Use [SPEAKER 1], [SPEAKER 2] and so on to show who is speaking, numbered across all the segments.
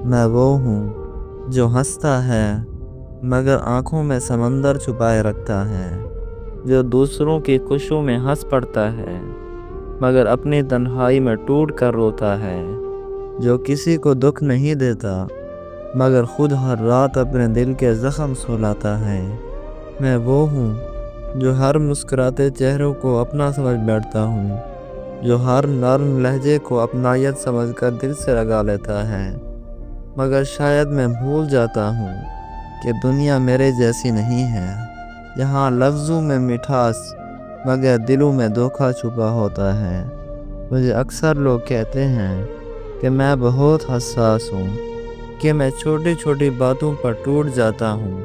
[SPEAKER 1] میں وہ ہوں جو ہنستا ہے مگر آنکھوں میں سمندر چھپائے رکھتا ہے، جو دوسروں کی خوشیوں میں ہنس پڑتا ہے مگر اپنی تنہائی میں ٹوٹ کر روتا ہے، جو کسی کو دکھ نہیں دیتا مگر خود ہر رات اپنے دل کے زخم سلاتا ہے۔ میں وہ ہوں جو ہر مسکراتے چہروں کو اپنا سمجھ بیٹھتا ہوں، جو ہر نرم لہجے کو اپنائیت سمجھ کر دل سے لگا لیتا ہے، مگر شاید میں بھول جاتا ہوں کہ دنیا میرے جیسی نہیں ہے، جہاں لفظوں میں مٹھاس مگر دلوں میں دھوکہ چھپا ہوتا ہے۔ مجھے اکثر لوگ کہتے ہیں کہ میں بہت حساس ہوں، کہ میں چھوٹی چھوٹی باتوں پر ٹوٹ جاتا ہوں،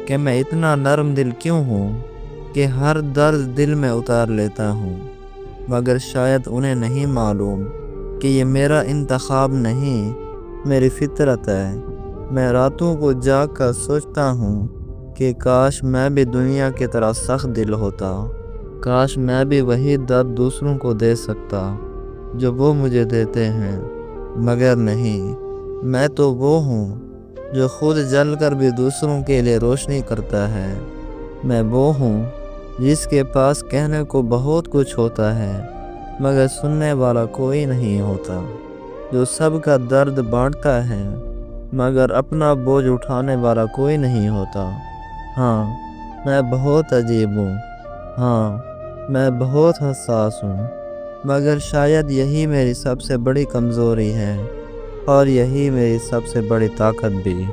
[SPEAKER 1] کہ میں اتنا نرم دل کیوں ہوں کہ ہر درد دل میں اتار لیتا ہوں، مگر شاید انہیں نہیں معلوم کہ یہ میرا انتخاب نہیں، میری فطرت ہے۔ میں راتوں کو جاگ کر سوچتا ہوں کہ کاش میں بھی دنیا کی طرح سخت دل ہوتا، کاش میں بھی وہی درد دوسروں کو دے سکتا جو وہ مجھے دیتے ہیں، مگر نہیں، میں تو وہ ہوں جو خود جل کر بھی دوسروں کے لیے روشنی کرتا ہے۔ میں وہ ہوں جس کے پاس کہنے کو بہت کچھ ہوتا ہے مگر سننے والا کوئی نہیں ہوتا، جو سب کا درد بانٹتا ہے مگر اپنا بوجھ اٹھانے والا کوئی نہیں ہوتا۔ ہاں، میں بہت عجیب ہوں، ہاں، میں بہت حساس ہوں، مگر شاید یہی میری سب سے بڑی کمزوری ہے اور یہی میری سب سے بڑی طاقت بھی۔